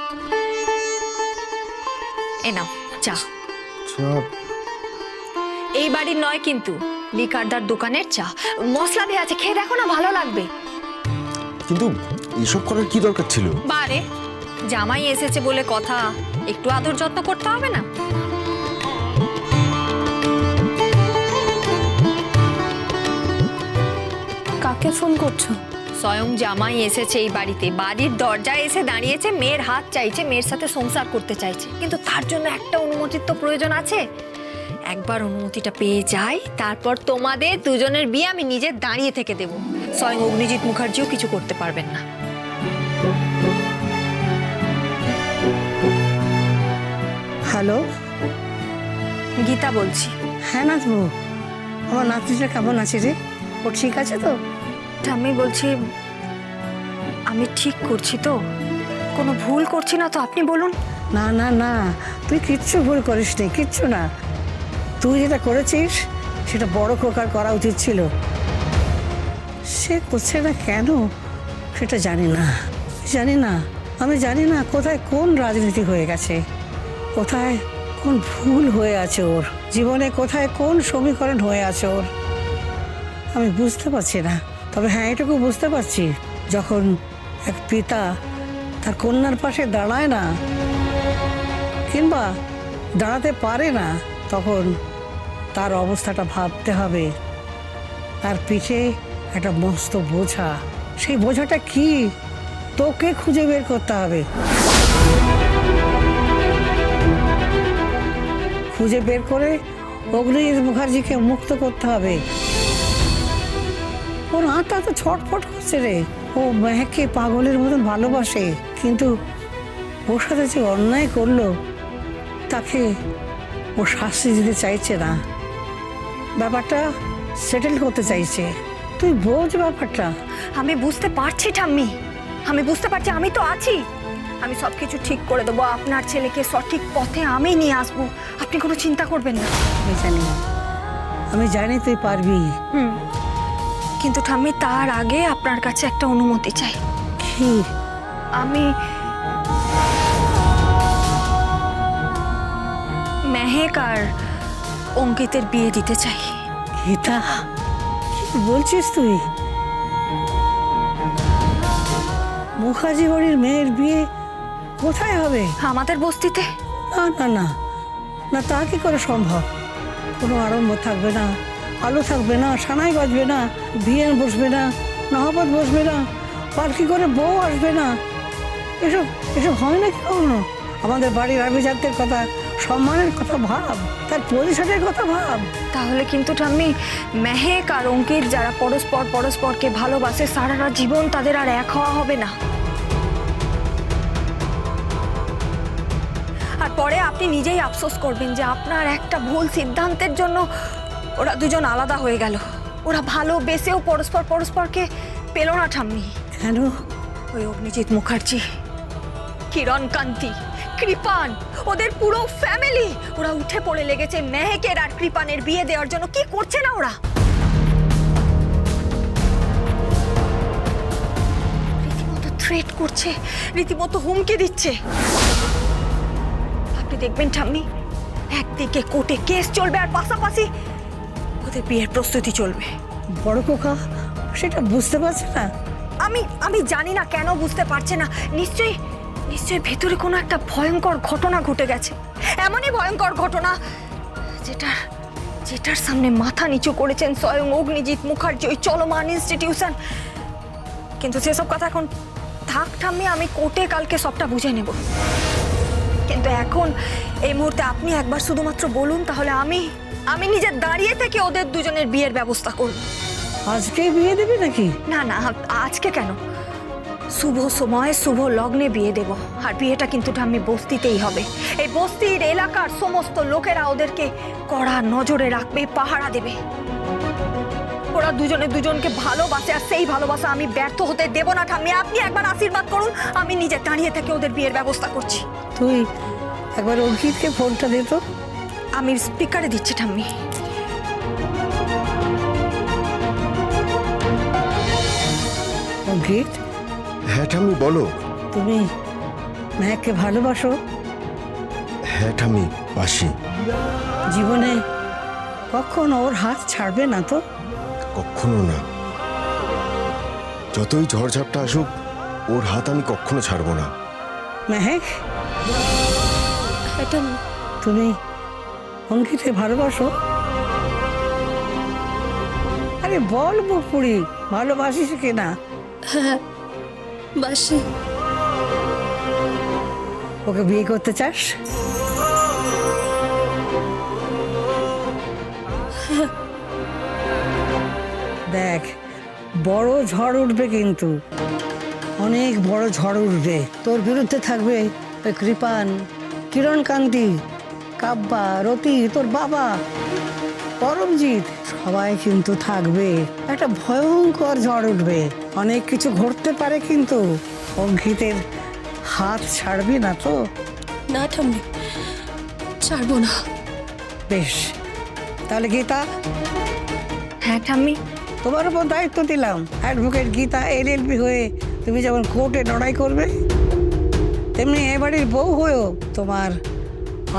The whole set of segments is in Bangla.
এ নাও চা। চা? এই বাড়ির নয় কিন্তু, লিকারদার দোকানের চা, মশলা দেওয়া আছে, খেয়ে দেখো না, ভালো লাগবে। কিন্তু এসব করার কি দরকার ছিল? বারে জামাই এসেছে বলে কথা, একটু আদর যত্ন করতে হবে না? কাকে ফোন করছো? স্বয়ং জামাই এসেছে এই বাড়িতে, বাড়ির দরজায় এসে দাঁড়িয়েছে, মেয়ের হাত চাইছে, মেয়ের সাথে সংসার করতে চাইছে, কিন্তু তার জন্য একটা অনুমতির তো প্রয়োজন আছে। একবার অনুমতিটা পেয়ে যাই, তারপর তোমাদের দুজনের বিয়ে আমি নিজে দাঁড়িয়ে থেকে দেব। স্বয়ং অগ্নিজিৎ মুখার্জিও কিছু করতে পারবেন না। হ্যালো, গীতা বলছি। হ্যাঁ নাথবাবু, আমার নাতিটা কেমন আছে রে? ও ঠিক আছে তো? আমি বলছি, আমি ঠিক করছি তো? কোনো ভুল করছি না তো? আপনি বলুন। না না না, তুই কিচ্ছু ভুল করিস নি, কিচ্ছু না। তুই যেটা করেছিস সেটা বড় খোকার করা উচিত ছিল। সে করছে না কেন সেটা জানি না, আমি জানি না কোথায় কোন রাজনীতি হয়ে গেছে, কোথায় কোন ভুল হয়ে আছে ওর জীবনে, কোথায় কোন সমীকরণ হয়ে আছে ওর, আমি বুঝতে পারছি না। তবে হ্যাঁ, এটুকু বুঝতে পারছি, যখন এক পিতা তার কন্যার পাশে দাঁড়ায় না কিংবা দাঁড়াতে পারে না, তখন তার অবস্থাটা ভাবতে হবে। তার পিঠে একটা মস্ত বোঝা, সেই বোঝাটা কি তোকে খুঁজে বের করতে হবে। খুঁজে বের করে অগ্নিজিৎ মুখার্জিকে মুক্ত করতে হবে। ওর হাতটা তো ছটফট করছে রে, ও মেহেককে পাগলের মতন ভালোবাসে, কিন্তু ওর সাথে যে অন্যায় করলো তাকে ও শাস্তি দিতে চাইছে না, ব্যাপারটা সেটেল করতে চাইছে। তুই বোঝ ব্যাপারটা। আমি বুঝতে পারছি ঠাম্মি, আমি বুঝতে পারছি, আমি তো আছি, আমি সবকিছু ঠিক করে দেবো, আপনার ছেলেকে সঠিক পথে আমি নিয়ে আসবো, আপনি কোনো চিন্তা করবেন না। আমি জানি তুই পারবি। কিন্তু ঠাম্মি, তার আগে আপনার কাছে একটা অনুমতি চাই। কি? আমি মেহেক আর অঙ্কিতের বিয়ে দিতে চাই। গীতা, কি বলছিস তুই? মুখার্জি বাড়ির মেয়ের বিয়ে কোথায় হবে? আমাদের বস্তিতে। না না না না, তা কি করে সম্ভব? কোনো আড়ম্বর থাকবে না, আলো থাকবে না, সানাই বাজবে না, বিয়ে বসবে না, নহবত বসবে না, পালকি করে বউ আসবে না, এসব এসব হয় নাকি কখনো? আমাদের বাড়ির আভিজাত্যের কথা, সম্মানের কথা ভাব, তার পরিষদের কথা ভাব। তাহলে কিন্তু ঠাম্মি, মেহেক আর অঙ্কিত যারা পরস্পরকে ভালোবাসে, সারাটা জীবন তাদের আর এক হওয়া হবে না। আর পরে আপনি নিজেই আফসোস করবেন যে আপনার একটা ভুল সিদ্ধান্তের জন্য ওরা দুজন আলাদা হয়ে গেল। ওরা ভালোবেসেও পরস্পরকে পেল না ঠাম্মি। কেন? ওই অগ্নিজিৎ মুখার্জি, কিরণ কান্তি, কৃপান, ওদের পুরো ফ্যামিলি, ওরা উঠে পড়ে লেগেছে মেহেকের আর কৃপানের বিয়ে দেওয়ার জন্য। কি করছে না ওরা? রীতিমতো থ্রেট করছে, রীতিমতো হুমকি দিচ্ছে। আপনি দেখবেন ঠাম্মি, একদিকে কোর্টে কেস চলবে আর পাশাপাশি ওদের বিয়ের প্রস্তুতি চলবে। বড় খোকা সেটা বুঝতে পারছে না। আমি জানি না কেন বুঝতে পারছে না। নিশ্চয়ই ভেতরে কোনো একটা ভয়ঙ্কর ঘটনা ঘটে গেছে, এমনই ভয়ঙ্কর ঘটনা যেটার সামনে মাথা নিচু করেছেন স্বয়ং অগ্নিজিৎ মুখার্জি, ওই চলমান ইনস্টিটিউশন। কিন্তু সেসব কথা এখন থাক ঠাম্মি, আমি কোর্টে কালকে সবটা বুঝে নেব। কিন্তু এখন এই মুহূর্তে আপনি একবার শুধুমাত্র বলুন, তাহলে আমি নিজে দাঁড়িয়ে থেকে ওদের দুজনের বিয়ের ব্যবস্থা করব। আজকে বিয়ে দেবে নাকি? না না, আজকে কেন, শুভ সময়ে শুভ লগ্নে বিয়ে দেব। আর বিয়েটা কিন্তু ঠাম্মি বস্তিতেই হবে। এই বস্তির এলাকার সমস্ত লোকেরা ওদেরকে কড়া নজরে রাখবে, পাহারা দেবে। ওরা দুজনে দুজনকে ভালোবাসে, আর সেই ভালোবাসা আমি ব্যর্থ হতে দেব না ঠাম্মি। আপনি একবার আশীর্বাদ করুন, আমি নিজে দাঁড়িয়ে থেকে ওদের বিয়ের ব্যবস্থা করছি। তুই একবার অঙ্কিতকে ফোনটা দে তো। আমি স্পিকারে দিচ্ছি ঠাম্মি। অঙ্কিত, হ্যাঁ ঠাম্মি বলো। তুমি মেহেককে ভালোবাসো? হ্যাঁ ঠাম্মি, বাসি। জীবনে কখনো ওর হাত ছাড়বে না তো? কখনো না। যতই ঝড়ঝাপটা আসুক, ওর হাত আমি কখনো ছাড়বো না। মেহেক, এটা তুমি অঙ্কিতকে ভালোবাসো? আরে বল বুকপুরি, ভালোবাসিস কিনা? হ্যাঁ বাসি। ওকে বিয়ে করতে চাস? দেখ, বড় ঝড় উঠবে কিন্তু, অনেক বড় ঝড় উঠবে। তোর বিরুদ্ধে থাকবে ওই কৃপান, কিরণ কান্তি, কাব্বা, রতি, তোর বাবা, পরমজিৎ, সবাই কিন্তু থাকবে। একটা ভয়ঙ্কর ঝড় উঠবে, অনেক কিছু ঘটতে পারে কিন্তু। অঙ্কিতের হাত ছাড়বি না তো? না ঠাম্মি, ছাড়বো না। বেশ, তাহলে গীতা, হ্যাঁ ঠাম্মি। তোমার উপর দায়িত্ব দিলাম। অ্যাডভোকেট গীতা LLB হয়ে তুমি যেমন কোর্টে লড়াই করবে, তেমনি এ বাড়ির বউ হয়েও তোমার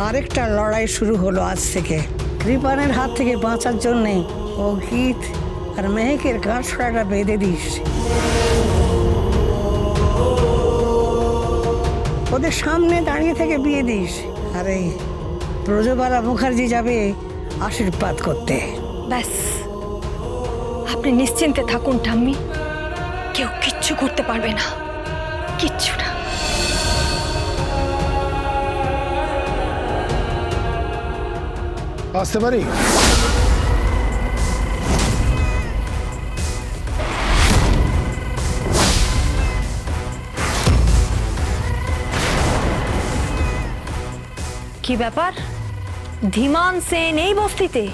আরেকটা লড়াই শুরু হলো আজ থেকে। কৃপানের হাত থেকে বাঁচার জন্যে অঙ্কিত আর মেহেকের গাঁটছড়াটা বেঁধে দিস। ওদের সামনে দাঁড়িয়ে থেকে বিয়ে দিস। আর এই ব্রজবালা মুখার্জি যাবে আশীর্বাদ করতে। ব্যাস, আপনি নিশ্চিন্তে থাকুন ঠাম্মি, কেউ কিচ্ছু করতে পারবে না, কিচ্ছু না। আসতে পারি? কি ব্যাপার, ধীমান সেন এই বস্তিতে?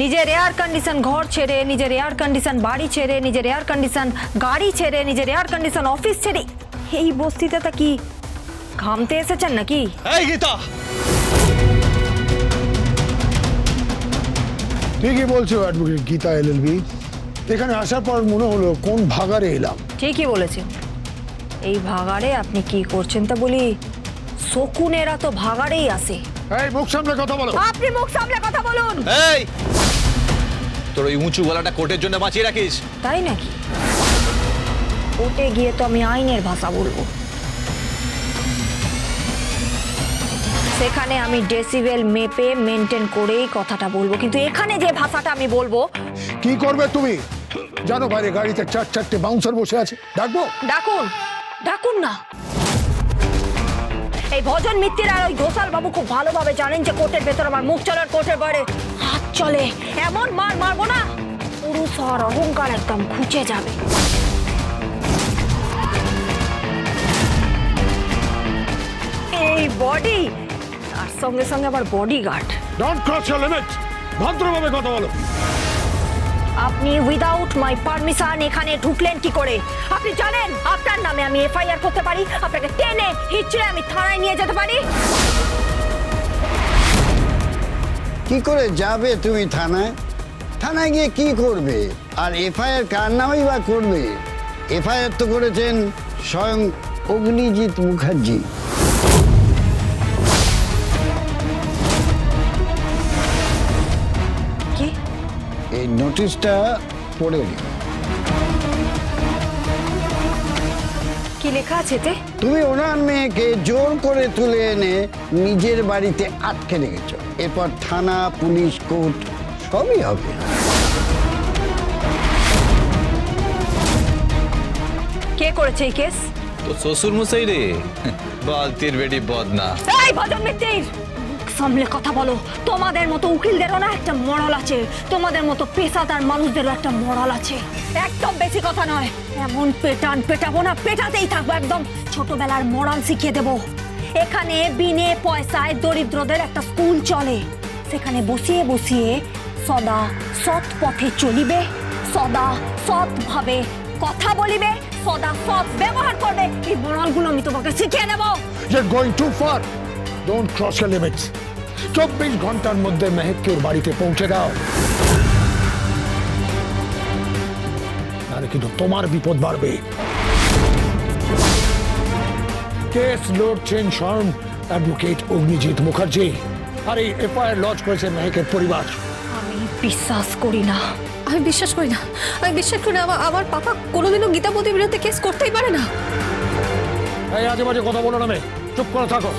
নিজের এয়ার কন্ডিশন ঘর ছেড়ে, নিজের এয়ার কন্ডিশন বাড়ি ছেড়ে, নিজের এয়ার কন্ডিশন গাড়ি ছেড়ে, নিজের এয়ার কন্ডিশন অফিস ছেড়ে এই বস্তিতে তা কি ঘামতে এসেছেন নাকি? এই গীতা, ঠিকই বলছো অ্যাডভোকেট গীতা LLB। এখানে আসার পর মনে হলো কোন ভাগারে এলাম। ঠিকই বলেছেন। এই ভাগাড়ে আপনি কি করছেন তা বলি, শকুনেরা তো ভাগাড়েই আসে। এই মুখ সামনে কথা বলো। আপনি মুখ সামলে কথা বলুন। এই, তোর ওই উঁচু গলাটা কোর্টের জন্য বাঁচিয়ে রাখিস? তাই নাকি? কোর্টে গিয়ে তো আমি আইনের ভাষা বলবো, সেখানে আমি ডেসিবেল মেপে মেনটেন করেই কথাটা বলবো, কিন্তু এখানে যে ভাষাটা আমি বলবো। কি করবে তুমি? জানো বাইরে গাড়িতে 4-4টে বাউন্সার বসে আছে, ডাকবো? ডাকুন, ডাকুন না। এই ভজন মিত্তির আর ওই ঘোষাল বাবু খুব ভালোভাবে জানেন যে কোর্টের ভেতর আমার মুখ চলার, কোর্টের বাইরে হাত চলে। এমন মার মারবো না, পুরুষ আর অহংকার একদম ঘুচে যাবে। এই বডি, তার সঙ্গে সঙ্গে আবার bodyguard. Don't cross your limit. ভদ্রভাবে কথা বলো। আপনি উইদাউট মাই পারমিশন এখানে ঢুকলেন কি করে? আপনি জানেন আপনার নামে আমি FIR করতে পারি, আপনাকে টেনে হিচড়ে আমি থানায় নিয়ে যেতে পারি। কি করে যাবে তুমি থানায়? থানায় গিয়ে কি করবে? আর FIR কার নামেই বা করবে? FIR তো করেছেন স্বয়ং অগ্নিজিৎ মুখার্জি। কি? এই নোটিশটা পড়ে নিন। কি লেখা আছে এতে? তুমি ওনার মেয়েকে জোর করে তুলে এনে নিজের বাড়িতে আটকে রেখেছ। এরপর থানা, পুলিশ, কোর্ট সবই হবে। কে করেছে এই কেস? তো শ্বশুর মশাই রে, বালতির বেটি বদনা। এই ভজন মিত্তির, সামলে কথা বলো। তোমাদের মতো উকিলদেরও না একটা মরাল আছে, তোমাদের মতো পেশাদার মানুষদেরও একটা মরাল আছে। একদম বেশি কথা নয়, এমন পেটাবো না, পেটাতেই থাকবো। একদম ছোটবেলার মরাল শিখিয়ে দেবো। এখানে বিনে পয়সায় দরিদ্রদের একটা স্কুল চলে, সেখানে বসিয়ে বসিয়ে সদা সৎ পথে চলিবে, সদা সৎভাবে কথা বলিবে, সদা সৎ ব্যবহার করবে। এই মরালগুলো আমি তোমাকে শিখিয়ে দেবো। You're going too far. Don't cross your limits. 24 ঘন্টার মধ্যে মেহেককে ওর বাড়িতে পৌঁছে দাও, নাহলে কিন্তু তোমার বিপদ বাড়বে। কেস লড়ছেন স্বয়ং অ্যাডভোকেট অগ্নিজিৎ মুখার্জি, আর এই এফআইআর লঞ্চ করেছে মেহেকের পরিবার। আমি বিশ্বাস করি না। আমি বিশ্বাস করি না, আমি বিশ্বাস করি না। আমার পাপা কোনোদিনও গীতাবতীর বিরুদ্ধে কেস করতেই পারে না। এই আজে বাজে কথা বলো না, চুপ করে থাকো।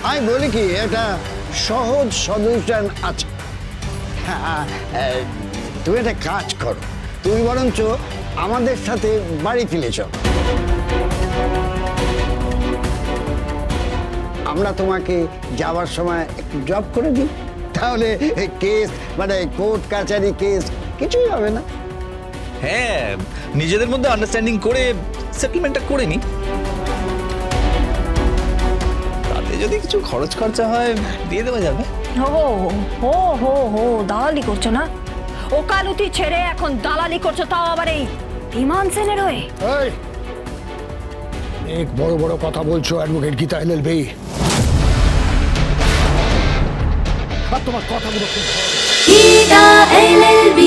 আমি বলি কি, এটা সহজ সলিউশন আছে। তুমি একটা কাজ করো, তুমি বরঞ্চ আমাদের সাথে বাড়ি ফিরেছ, আমরা তোমাকে যাওয়ার সময় একটু জব করে দিই, তাহলে কেস মানে কোর্ট কাচারি কেস কিছুই হবে না। হ্যাঁ, নিজেদের মধ্যে আন্ডারস্ট্যান্ডিং করে সেটেলমেন্টটা করে নি, তাতে যদি কিছু খরচ খরচা হয় দিয়ে দেওয়া যাবে। হো দালালি করছো না? ওকালতি ছেড়ে এখন দালালি করছো, তাও আবার এই ইমান সেনের হয়ে। এই অনেক বড় বড় কথা বলছো অ্যাডভোকেট গীতা এলএলবি, আর তোমার কথাগুলো খুব Gita LLB